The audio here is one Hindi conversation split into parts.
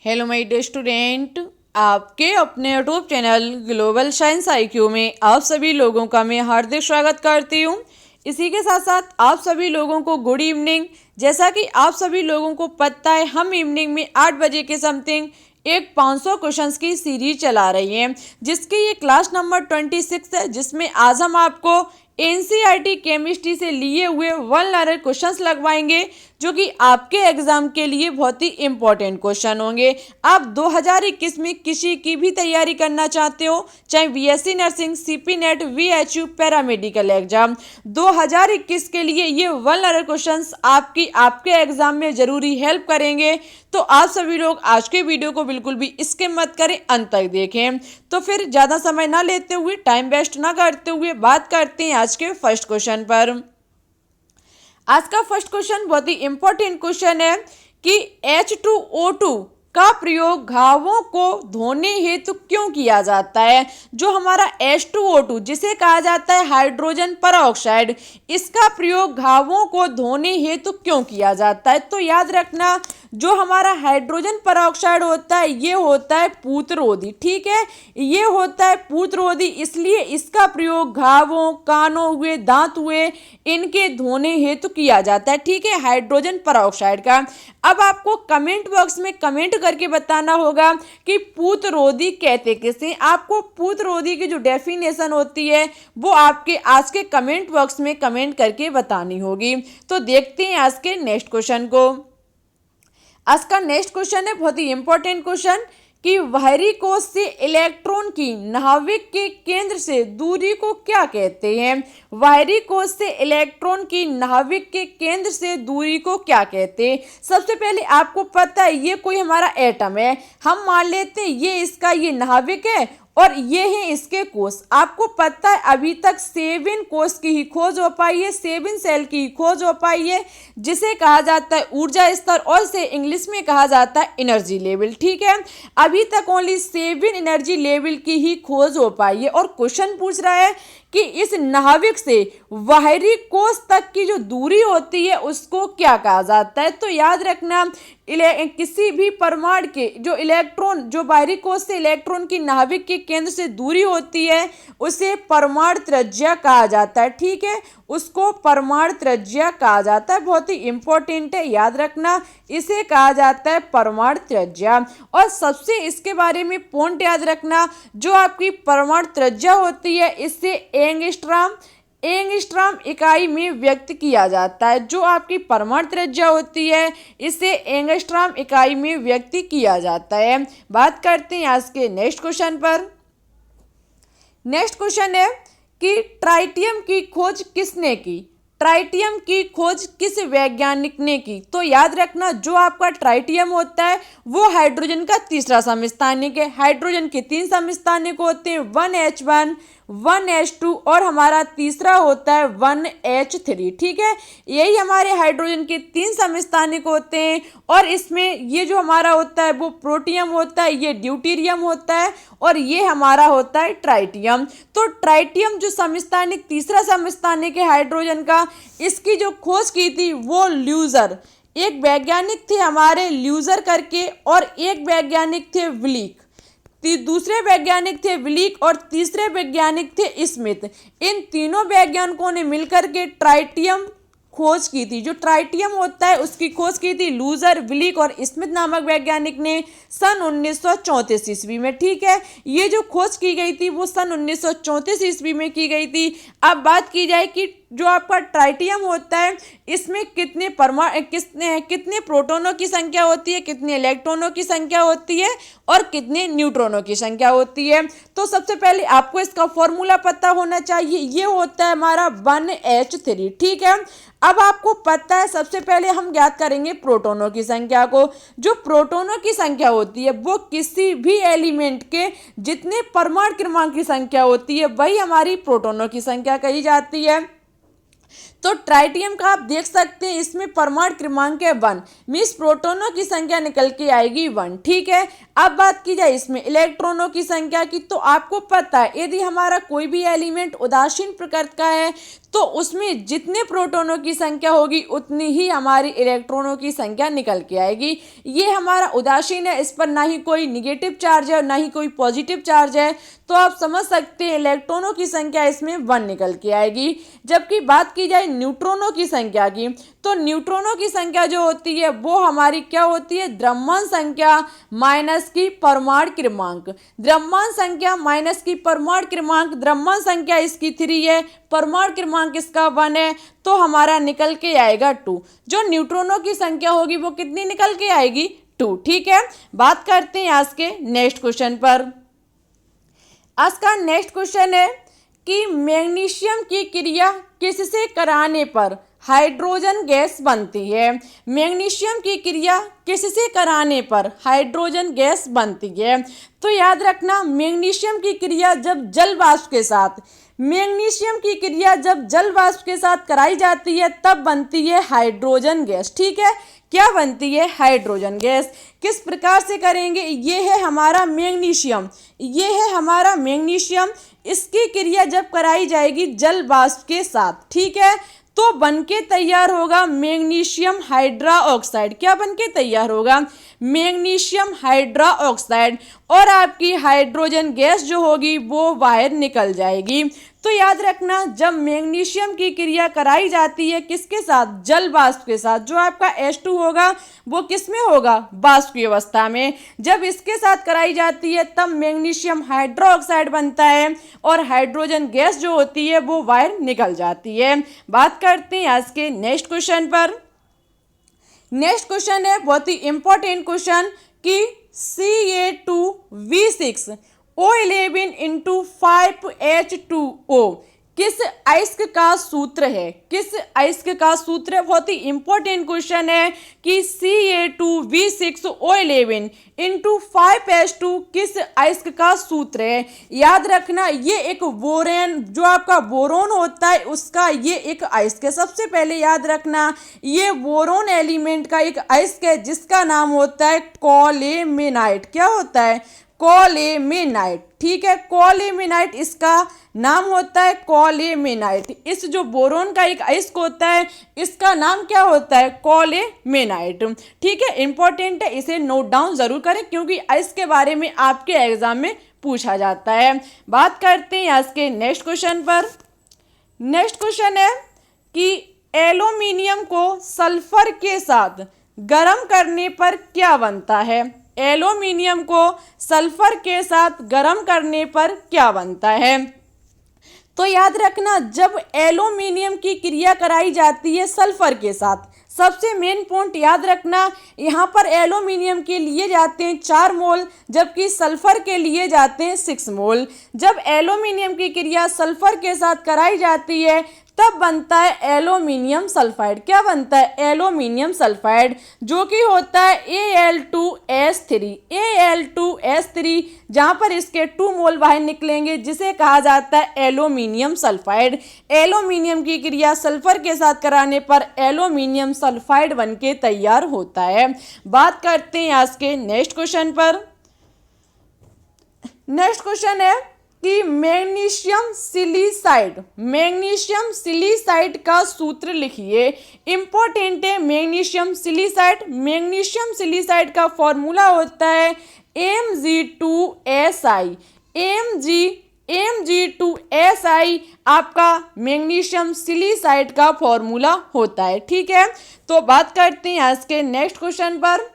हेलो माय डियर स्टूडेंट, आपके अपने YouTube channel global science IQ में आप सभी लोगों का मैं हार्दिक स्वागत करती हूँ। इसी के साथ साथ आप सभी लोगों को गुड इवनिंग। जैसा कि आप सभी लोगों को पता है, हम इवनिंग में 8 बजे के समथिंग एक 500 क्वेश्चंस की सीरीज चला रही हैं, जिसकी ये क्लास नंबर 26 है, जिसमें आज हम आपको NCERT केमिस्ट्री से लिए हुए 1 लाइनर क्वेश्चंस लगवाएंगे, जो कि आपके एग्जाम के लिए बहुत ही इंपॉर्टेंट क्वेश्चन होंगे। आप 2021 में किसी की भी तैयारी करना चाहते हो, चाहे BSc nursing, CP net, VHU, paramedical exam, 2021 के लिए ये 1 लाइनर क्वेश्चंस आपके एग्जाम में जरूरी हेल्प करेंगे। तो आप सभी लोग आज के वीडियो को बिल्कुल भी स्किप मत करें, अंत तक देखें। तो फिर ज़्यादा समय ना लेते हुए, टाइम वेस्ट ना करते हुए बात करते हैं आज के फर्स्ट क्वेश्चन पर। आज का फर्स्ट क्वेश्चन बहुत ही इंपॉर्टेंट क्वेश्चन है कि H2O2 का प्रयोग घावों को धोने हेतु क्यों किया जाता है। जो हमारा H2O2 जिसे कहा जाता है हाइड्रोजन परऑक्साइड, इसका प्रयोग घावों को धोने हेतु क्यों किया जाता है। तो याद रखना, जो हमारा हाइड्रोजन परऑक्साइड होता है ये होता है पूतरोधी। ठीक है, ये होता है पूतरोधी, इसलिए इसका प्रयोग घावों, कानों हुए, दांत हुए, इनके धोने हेतु किया जाता है। ठीक है, हाइड्रोजन परऑक्साइड का। अब आपको कमेंट बॉक्स में कमेंट करके बताना होगा कि पूतरोधी कहते किसे। आपको पूतरोधी की जो डेफिनेशन होती है वो आपके आज के कमेंट बॉक्स में कमेंट करके बतानी होगी। तो देखते हैं आज के नेक्स्ट क्वेश्चन को। आज का नेक्स्ट क्वेश्चन है बहुत ही इंपॉर्टेंट क्वेश्चन कि बाहरी कोश से इलेक्ट्रॉन की नाभिक के केंद्र से दूरी को क्या कहते हैं। बाहरी कोश से इलेक्ट्रॉन की नाभिक के केंद्र से दूरी को क्या कहते हैं। सबसे पहले आपको पता है ये कोई हमारा एटम है, हम मान लेते हैं ये नाभिक है और ये है इसके कोश। आपको पता है अभी तक 7 कोश की ही खोज हो पाई है, 7 सेल की खोज हो पाई है, जिसे कहा जाता है ऊर्जा स्तर और इसे इंग्लिश में कहा जाता है एनर्जी लेवल। ठीक है, अभी तक ओनली 7 एनर्जी लेवल की ही खोज हो पाई है और क्वेश्चन पूछ रहा है कि इस नाभिक से बाहरी कोश तक की जो दूरी होती है उसको क्या कहा जाता है। तो याद रखना, किसी भी परमाणु के जो इलेक्ट्रॉन, जो बाहरी कोश से इलेक्ट्रॉन की नाभिक के केंद्र से दूरी होती है उसे परमाणु त्रिज्या कहा जाता है। ठीक है, उसको परमाणु त्रिज्या कहा जाता है। बहुत ही इंपॉर्टेंट है, याद रखना, इसे कहा जाता है परमाणु त्रिज्या। और सबसे इसके बारे में पॉइंट याद रखना, जो आपकी परमाणु त्रिज्या होती है इससे एंगस्ट्रॉम इकाई में व्यक्त किया जाता है। जो आपकी परमाणु त्रिज्या होती है इसे एंगस्ट्रॉम इकाई में व्यक्त किया जाता है। बात करते हैं आज के नेक्स्ट क्वेश्चन पर। नेक्स्ट क्वेश्चन है कि ट्राइटियम की खोज किसने की। ट्राइटियम की खोज किस वैज्ञानिक ने की। तो याद रखना, जो आपका ट्राइटियम होता है वो हाइड्रोजन का तीसरा समस्थानिक है। हाइड्रोजन के 3 समस्थानिक होते हैं, 1H1, 1H2 और हमारा तीसरा होता है 1H3। ठीक है, यही हमारे हाइड्रोजन के 3 समस्थानिक होते हैं और इसमें ये जो हमारा होता है वो प्रोटियम होता है, ये ड्यूटेरियम होता है और ये हमारा होता है ट्राइटियम। तो ट्राइटियम जो समस्थानिक, तीसरा समस्थानिक है हाइड्रोजन का, इसकी जो खोज की थी वो ल्यूजर, एक वैज्ञानिक थे हमारे ल्यूजर करके और एक वैज्ञानिक थे विलिक। दूसरे वैज्ञानिक थे विलिक और तीसरे वैज्ञानिक थे स्मिथ। इन तीनों वैज्ञानिकों ने मिलकर के ट्राइटियम खोज की थी। जो ट्राइटियम होता है उसकी खोज की थी लूजर, विलिक और स्मिथ नामक वैज्ञानिक ने सन 1934 ईस्वी में। ठीक है, ये जो खोज की गई थी वो सन 1934 ईस्वी में की गई थी। अब बात की जाए कि जो आपका ट्राइटियम होता है इसमें कितने प्रोटॉनों की संख्या होती है, कितने इलेक्ट्रॉनों की संख्या होती है और कितने न्यूट्रॉनों की संख्या होती है। तो सबसे पहले आपको इसका फॉर्मूला पता होना चाहिए, ये होता है हमारा 1H3। ठीक है, अब आपको पता है सबसे पहले हम ज्ञात करेंगे प्रोटॉनों की संख्या को। जो प्रोटॉनों की संख्या होती है वो किसी भी एलिमेंट के जितने परमाणु क्रमांक की संख्या होती है वही हमारी प्रोटॉनों की संख्या कही जाती है। तो ट्राइटियम का आप देख सकते हैं इसमें परमाणु क्रमांक है 1, मीन्स प्रोटॉनों की संख्या निकल के आएगी 1। ठीक है, अब बात की जाए इसमें इलेक्ट्रॉनों की संख्या की, तो आपको पता है यदि हमारा कोई भी एलिमेंट उदासीन प्रकृति का है तो उसमें जितने प्रोटॉनों की संख्या होगी उतनी ही हमारी इलेक्ट्रॉनों की संख्या निकल के आएगी। ये हमारा उदासीन है, इस पर ना ही कोई निगेटिव चार्ज है और ना ही कोई पॉजिटिव चार्ज है, तो आप समझ सकते हैं इलेक्ट्रॉनों की संख्या इसमें 1 निकल के आएगी। जबकि बात की जाए न्यूट्रॉनों की संख्या की, तो न्यूट्रॉनों की संख्या जो होती है वो हमारी क्या होती है, द्रव्यमान संख्या माइनस की परमाणु क्रमांक। द्रव्यमान संख्या माइनस की परमाणु क्रमांक, द्रव्यमान संख्या इसकी 3 है, परमाणु क्रमांक इसका 1 है, तो हमारा निकल के आएगा 2। जो न्यूट्रॉनों की संख्या होगी वो कितनी निकल के आएगी, 2। ठीक है, बात करते हैं आज के नेक्स्ट क्वेश्चन पर। आज का नेक्स्ट क्वेश्चन है कि मैग्नीशियम की क्रिया किससे कराने पर हाइड्रोजन गैस बनती है। मैग्नीशियम की क्रिया किससे कराने पर हाइड्रोजन गैस बनती है। तो याद रखना, मैग्नीशियम की क्रिया जब जल वाष्प के साथ, मैग्नीशियम की क्रिया जब जल वाष्प के साथ कराई जाती है तब बनती है हाइड्रोजन गैस। ठीक है, क्या बनती है, हाइड्रोजन गैस। किस प्रकार से करेंगे, ये है हमारा मैग्नीशियम, ये है हमारा मैग्नीशियम, इसकी क्रिया जब कराई जाएगी जल वाष्प के साथ, ठीक है, तो बनके तैयार होगा मैग्नीशियम हाइड्रा ऑक्साइड। क्या बनके तैयार होगा, मैग्नीशियम हाइड्रा ऑक्साइड, और आपकी हाइड्रोजन गैस जो होगी वो बाहर निकल जाएगी। तो याद रखना, जब मैग्नीशियम की क्रिया कराई जाती है किसके साथ, जल वाष्प के साथ, जो आपका H2 होगा वो किस में होगा, वाष्प की अवस्था में। जब इसके साथ कराई जाती है तब मैग्नीशियम हाइड्रो ऑक्साइड बनता है और हाइड्रोजन गैस जो होती है वो बाहर निकल जाती है। बात करते हैं आज के नेक्स्ट क्वेश्चन पर। नेक्स्ट क्वेश्चन है बहुत ही इंपॉर्टेंट क्वेश्चन कि Ca2V6 O11 × 5H2O किस अयस्क का सूत्र है, किस अयस्क का सूत्र है। बहुत ही इंपॉर्टेंट क्वेश्चन है कि Ca2V6O11 × 5H2 किस अयस्क का सूत्र है। याद रखना, ये एक बोरेन, जो आपका बोरोन होता है उसका ये एक अयस्क है। सबसे पहले याद रखना, ये बोरोन एलिमेंट का एक अयस्क है जिसका नाम होता है कॉलेमेनाइट। क्या होता है, कॉलेमेनाइट। ठीक है, कॉलेमेनाइट इसका नाम होता है, कॉलेमेनाइट। इस जो बोरोन का एक अयस्क होता है इसका नाम क्या होता है, कॉलेमेनाइट। ठीक है, इंपॉर्टेंट है, इसे नोट डाउन जरूर करें क्योंकि अयस्क के बारे में आपके एग्जाम में पूछा जाता है। बात करते हैं आज के नेक्स्ट क्वेश्चन पर। नेक्स्ट क्वेश्चन है कि एल्यूमिनियम को सल्फर के साथ गर्म करने पर क्या बनता है। एल्यूमिनियम को सल्फर के साथ गर्म करने पर क्या बनता है। तो याद रखना, जब एल्यूमिनियम की क्रिया कराई जाती है सल्फर के साथ, सबसे मेन पॉइंट याद रखना, यहाँ पर एल्यूमिनियम के लिए जाते हैं 4 मोल जबकि सल्फर के लिए जाते हैं 6 मोल। जब एल्यूमिनियम की क्रिया सल्फर के साथ कराई जाती है तब बनता है एल्यूमिनियम सल्फाइड। क्या बनता है, एल्यूमिनियम सल्फाइड, जो कि होता है Al2S3। Al2S3 जहाँ पर इसके 2 मोल बाहर निकलेंगे जिसे कहा जाता है एल्यूमिनियम सल्फाइड। एल्यूमिनियम की क्रिया सल्फर के साथ कराने पर एल्यूमिनियम सल्फाइड बनके तैयार होता है। बात करते हैं आज के नेक्स्ट क्वेश्चन पर। नेक्स्ट क्वेश्चन है कि मैग्नीशियम सिलिसाइड, मैग्नीशियम सिलिसाइड का सूत्र लिखिए। इंपॉर्टेंट है मैग्नीशियम सिलिसाइड। मैग्नीशियम सिलिसाइड का फॉर्मूला होता है Mg2Si। Mg2Si आपका मैग्नीशियम सिलिसाइड का फॉर्मूला होता है। ठीक है, तो बात करते हैं आज के नेक्स्ट क्वेश्चन पर।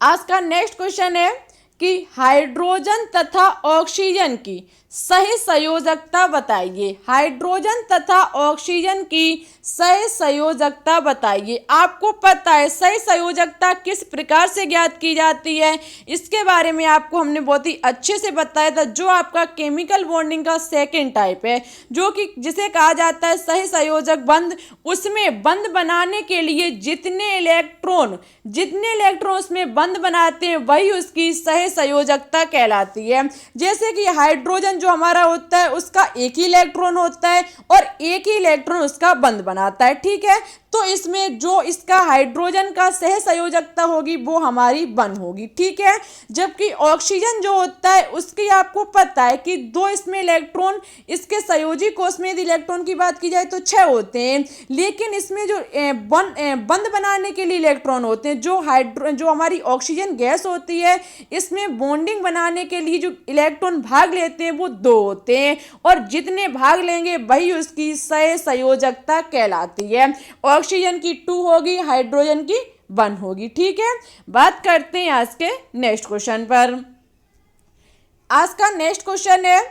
आज का नेक्स्ट क्वेश्चन है कि हाइड्रोजन तथा ऑक्सीजन की सही संयोजकता बताइए। हाइड्रोजन तथा ऑक्सीजन की सही संयोजकता बताइए। आपको पता है सही संयोजकता किस प्रकार से ज्ञात की जाती है, इसके बारे में आपको हमने बहुत ही अच्छे से बताया था। जो आपका केमिकल बॉन्डिंग का सेकेंड टाइप है, जो कि जिसे कहा जाता है सही संयोजक बंध, उसमें बंध बनाने के लिए जितने इलेक्ट्रॉन उसमें बंध बनाते हैं वही उसकी सही संयोजकता कहलाती है। जैसे कि हाइड्रोजन जो हमारा होता है उसका एक ही इलेक्ट्रॉन होता है और एक ही इलेक्ट्रॉन उसका बंध बनाता है, ठीक है। तो इसमें जो इसका हाइड्रोजन का सह संयोजकता होगी वो हमारी 1 होगी, ठीक है। जबकि ऑक्सीजन जो होता है उसकी आपको पता है कि 2 इसमें इलेक्ट्रॉन, इसके संयोजी कोष में यदि इलेक्ट्रॉन की बात की जाए तो 6 होते हैं, लेकिन इसमें जो बंध बनाने के लिए इलेक्ट्रॉन होते हैं, जो हमारी ऑक्सीजन गैस होती है, इसमें बॉन्डिंग बनाने के लिए जो इलेक्ट्रॉन भाग लेते हैं वो 2 होते हैं, और जितने भाग लेंगे वही उसकी सह संयोजकता कहलाती है। ऑक्सीजन की 2 होगी, हाइड्रोजन की 1 होगी, ठीक है। बात करते हैं आज के नेक्स्ट क्वेश्चन पर। आज का नेक्स्ट क्वेश्चन है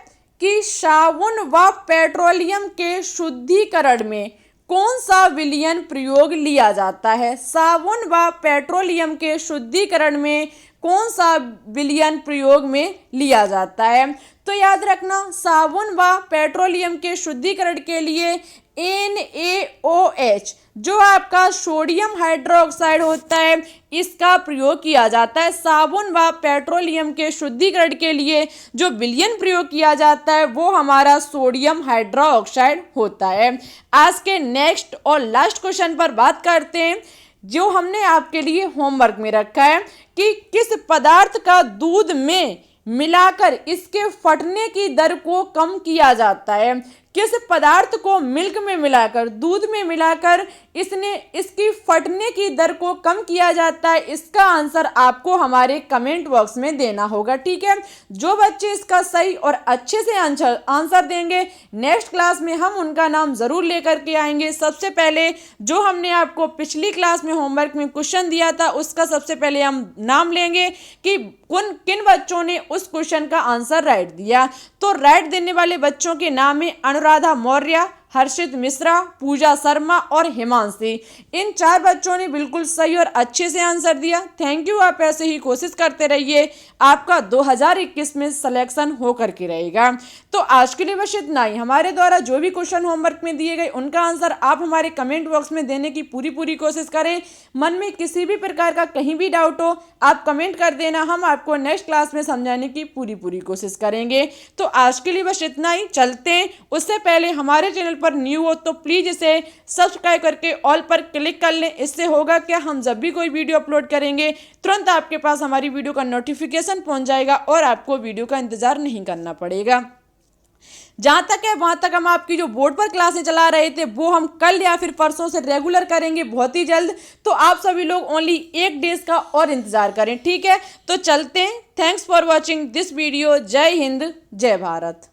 कि साबुन व पेट्रोलियम के शुद्धिकरण में कौन सा विलयन प्रयोग लिया जाता है। साबुन व पेट्रोलियम के शुद्धिकरण में कौन सा विलयन प्रयोग में लिया जाता है। तो याद रखना, साबुन व पेट्रोलियम के शुद्धिकरण के लिए NaOH जो आपका सोडियम हाइड्रोक्साइड होता है इसका प्रयोग किया जाता है। साबुन व पेट्रोलियम के शुद्धिकरण के लिए जो विलयन प्रयोग किया जाता है वो हमारा सोडियम हाइड्रोक्साइड होता है। आज के नेक्स्ट और लास्ट क्वेश्चन पर बात करते हैं, जो हमने आपके लिए होमवर्क में रखा है कि किस पदार्थ का दूध में मिलाकर इसके फटने की दर को कम किया जाता है। किस पदार्थ को मिल्क में मिलाकर, दूध में मिलाकर इसकी फटने की दर को कम किया जाता है, इसका आंसर आपको हमारे कमेंट बॉक्स में देना होगा, ठीक है। जो बच्चे इसका सही और अच्छे से आंसर देंगे नेक्स्ट क्लास में हम उनका नाम जरूर लेकर के आएंगे। सबसे पहले जो हमने आपको पिछली क्लास में होमवर्क में क्वेश्चन दिया था उसका सबसे पहले हम नाम लेंगे कि किन बच्चों ने उस क्वेश्चन का आंसर राइट दिया। तो राइट देने वाले बच्चों के नाम है अनुराधा मौर्य, हर्षित मिश्रा, पूजा शर्मा और हिमांशी। इन 4 बच्चों ने बिल्कुल सही और अच्छे से आंसर दिया। Thank you. आप ऐसे ही कोशिश करते रहिए, आपका 2021 में सिलेक्शन हो करके रहेगा। तो आज के लिए बस इतना ही। हमारे द्वारा जो भी क्वेश्चन होमवर्क में दिए गए उनका आंसर आप हमारे कमेंट बॉक्स में देने की पूरी कोशिश करें। मन में किसी भी प्रकार का कहीं भी डाउट हो आप कमेंट कर देना, हम आपको नेक्स्ट क्लास में समझाने की पूरी कोशिश करेंगे। तो आज के लिए बस इतना ही, चलते हैं। उससे पहले हमारे चैनल पर न्यू हो तो प्लीज इसे सब्सक्राइब करके ऑल पर क्लिक कर लें। इससे होगा क्या, हम जब भी कोई वीडियो अपलोड करेंगे तुरंत आपके पास हमारी वीडियो का नोटिफिकेशन पहुंच जाएगा और आपको वीडियो का इंतजार नहीं करना पड़ेगा। जहां तक है वहां तक हम आपकी जो बोर्ड पर क्लासें चला रहे थे वो हम कल या फिर परसों से रेगुलर करेंगे बहुत ही जल्द। तो आप सभी लोग ओनली 1 डेज का और इंतजार करें, ठीक है। तो चलते हैं। Thanks for watching this video. जय हिंद, जय भारत।